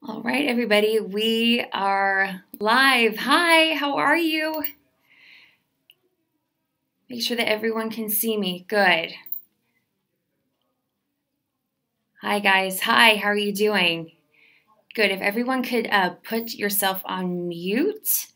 All right, everybody, we are live. Hi, how are you? Make sure that everyone can see me. Good. Hi, guys. Hi, how are you doing? Good. If everyone could put yourself on mute,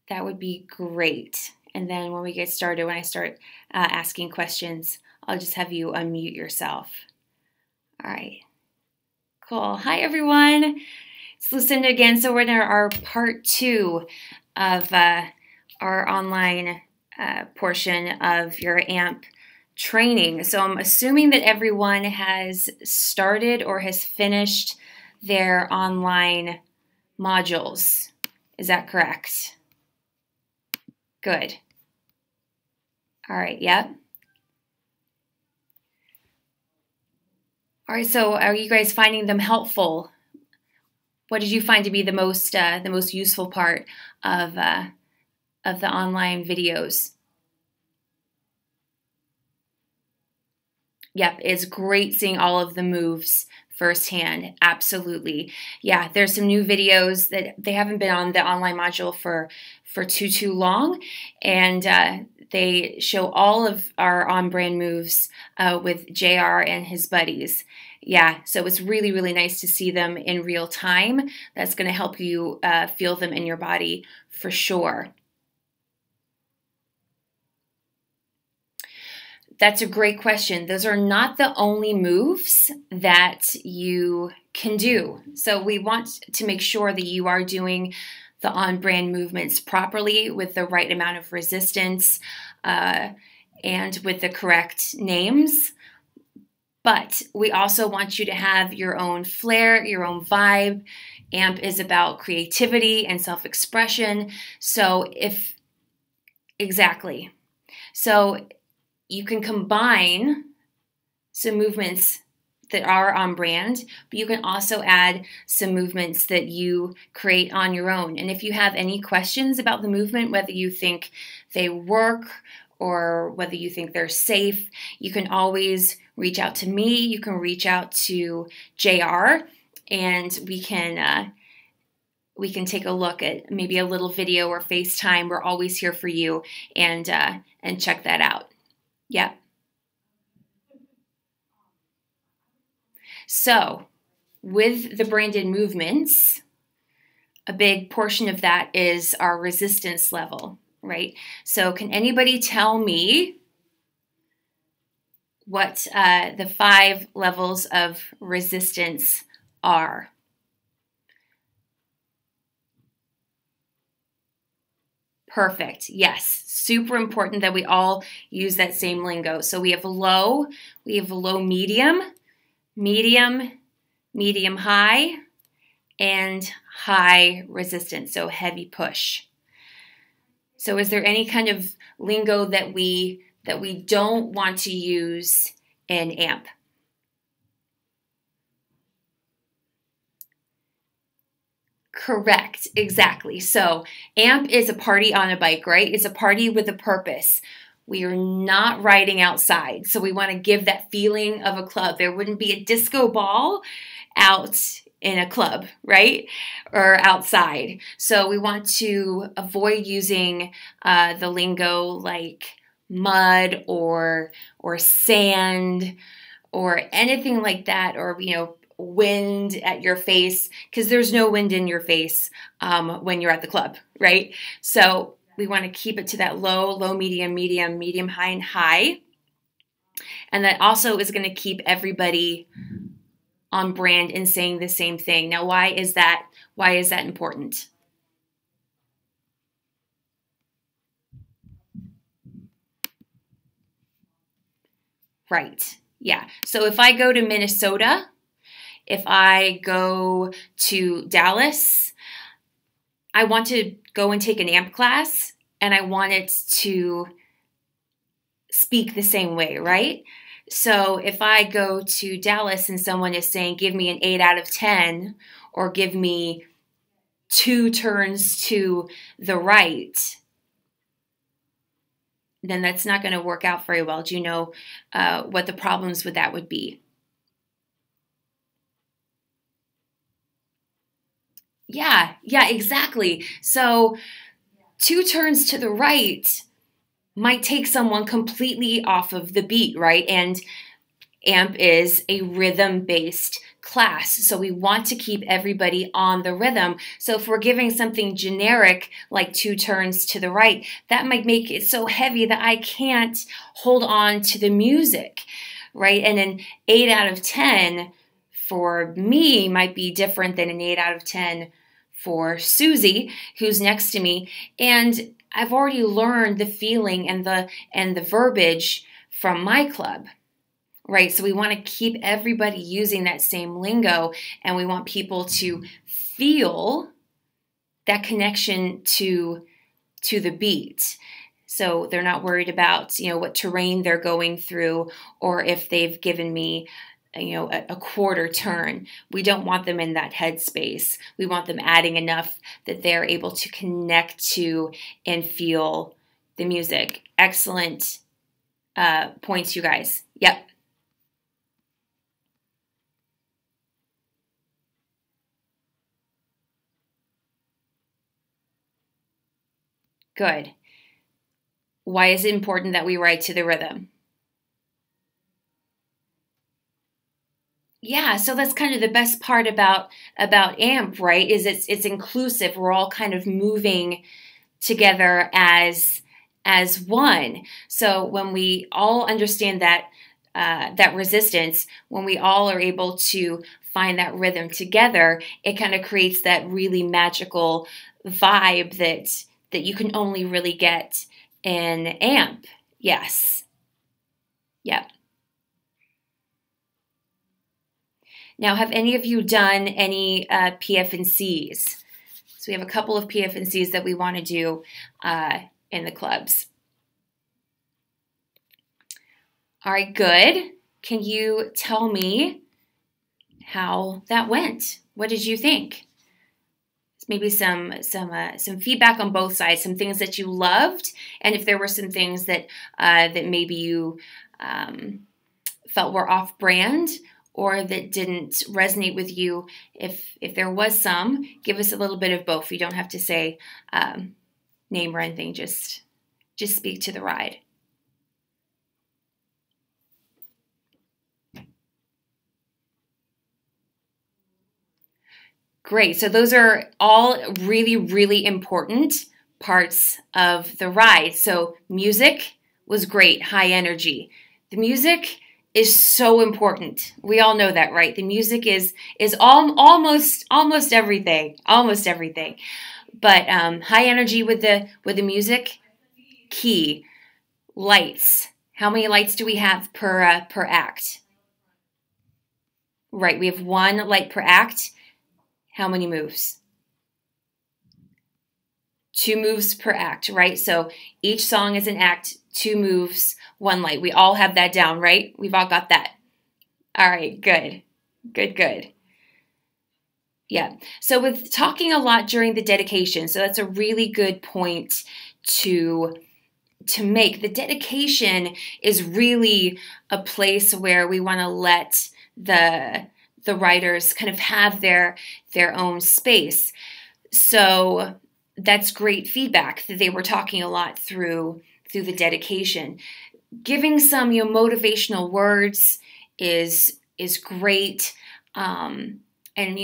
that would be great. And then when we get started, when I start asking questions, I'll just have you unmute yourself. All right. Cool. Hi, everyone. It's Lucinda again. So we're in our part 2 of our online portion of your AMP training. So I'm assuming that everyone has started or has finished their online modules. Is that correct? Good. All right, yep. All right, so are you guys finding them helpful? What did you find to be the most useful part of the online videos? Yep, it's great seeing all of the moves firsthand. Absolutely. Yeah, there's some new videos that they haven't been on the online module for too long, and they show all of our on-brand moves with JR and his buddies. Yeah, so it's really, really nice to see them in real time. That's going to help you feel them in your body for sure. That's a great question. Those are not the only moves that you can do. So we want to make sure that you are doing the on-brand movements properly with the right amount of resistance and with the correct names. But we also want you to have your own flair, your own vibe. AMP is about creativity and self-expression. Exactly. So you can combine some movements that are on brand, but you can also add some movements that you create on your own. And if you have any questions about the movement, whether you think they work or whether you think they're safe, you can always reach out to me. You can reach out to JR, and we can take a look at maybe a little video or FaceTime. We're always here for you, and check that out. Yep. So with the branded movements, a big portion of that is our resistance level, right? So can anybody tell me what the 5 levels of resistance are? Perfect. Yes. Super important that we all use that same lingo. So we have low medium, medium high, and high resistance, so heavy push. So is there any kind of lingo that we don't want to use in AMP? Correct, exactly. So AMP is a party on a bike, right? It's a party with a purpose. We are not riding outside, so we want to give that feeling of a club. There wouldn't be a disco ball out in a club, right? Or outside. So we want to avoid using the lingo like mud or sand or anything like that, or wind at your face, because there's no wind in your face when you're at the club, right? So we want to keep it to that low, medium, high, and high. And that also is going to keep everybody on brand and saying the same thing. Now, why is that important? Right. Yeah. So if I go to Minnesota, if I go to Dallas, I want to go and take an AMP class, and I want it to speak the same way, right? So if I go to Dallas and someone is saying, give me an 8 out of 10, or give me 2 turns to the right, then that's not going to work out very well. Do you know what the problems with that would be? Yeah, exactly. So 2 turns to the right might take someone completely off of the beat, right? And AMP is a rhythm-based class, so we want to keep everybody on the rhythm. So if we're giving something generic like 2 turns to the right, that might make it so heavy that I can't hold on to the music, right? And an 8 out of 10 for me might be different than an 8 out of 10 for Susie, who's next to me. And I've already learned the feeling and the verbiage from my club. Right, so we want to keep everybody using that same lingo, and we want people to feel that connection to the beat. So they're not worried about, what terrain they're going through, or if they've given me, a quarter turn. We don't want them in that headspace. We want them adding enough that they're able to connect to and feel the music. Excellent points, you guys. Yep. Good. Why is it important that we write to the rhythm? Yeah, so that's kind of the best part about AMP, right? Is it's inclusive. We're all kind of moving together as one. So when we all understand that resistance, when we all are able to find that rhythm together, it kind of creates that really magical vibe that you can only really get in AMP. Yes. Yep. Now, have any of you done any PF&Cs? So we have a couple of PF&Cs that we want to do in the clubs. All right, good. Can you tell me how that went? What did you think? Maybe some feedback on both sides, some things that you loved, and if there were some things that that maybe you felt were off-brand or that didn't resonate with you. If there was some, give us a little bit of both. You don't have to say name or anything. Just speak to the ride. Great. So those are all really, really important parts of the ride. So music was great, high energy. The music is so important. We all know that, right? The music is almost everything, almost everything. But high energy with the music, key. Lights. How many lights do we have per act? Right, we have 1 light per act. How many moves? 2 moves per act, right? So each song is an act, 2 moves, 1 light. We all have that down, right? We've all got that. All right, good. Good. Yeah. So with talking a lot during the dedication, so that's a really good point to make. The dedication is really a place where we want to let the writers kind of have their own space. So that's great feedback that they were talking a lot through the dedication. Giving some motivational words is great, and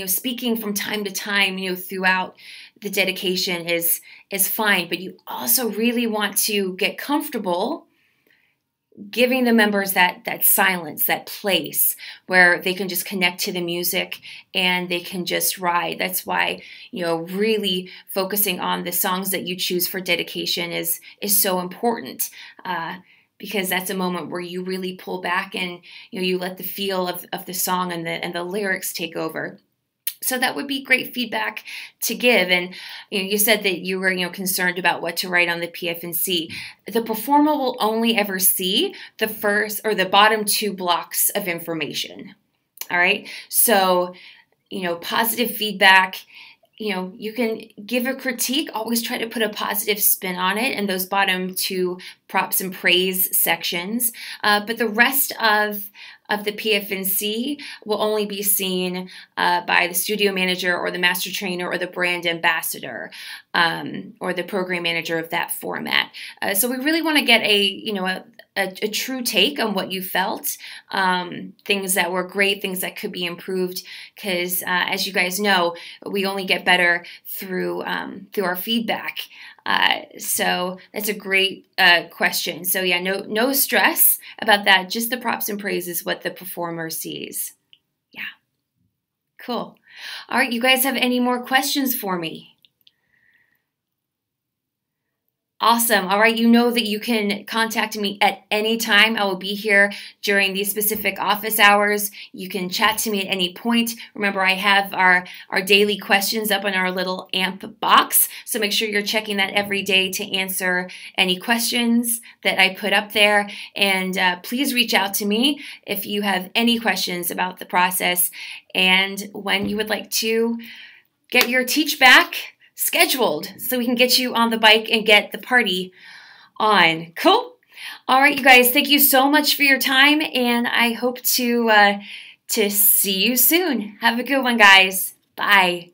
speaking from time to time throughout the dedication is fine. But you also really want to get comfortable giving the members that silence, that place where they can just connect to the music and they can just ride. That's why really focusing on the songs that you choose for dedication is so important, because that's a moment where you really pull back and you let the feel of the song and the lyrics take over. So that would be great feedback to give. And you said that you were concerned about what to write on the PF&C. The performer will only ever see the first or the bottom 2 blocks of information. All right. So positive feedback. You can give a critique, always try to put a positive spin on it, and those bottom 2 props and praise sections. But the rest of of the PFNC will only be seen by the studio manager or the master trainer or the brand ambassador or the program manager of that format. So we really want to get a true take on what you felt, things that were great, things that could be improved, because as you guys know, we only get better through our feedback. So that's a great question. So yeah, no stress about that. Just the props and praises what the performer sees. Yeah, cool. All right, you guys have any more questions for me? Awesome. All right. You know that you can contact me at any time. I will be here during these specific office hours. You can chat to me at any point. Remember, I have our daily questions up on our little AMP box. So make sure you're checking that every day to answer any questions that I put up there. And please reach out to me if you have any questions about the process and when you would like to get your teach back scheduled so we can get you on the bike and get the party on. Cool. All right, you guys, thank you so much for your time, and I hope to see you soon. Have a good one, guys. Bye.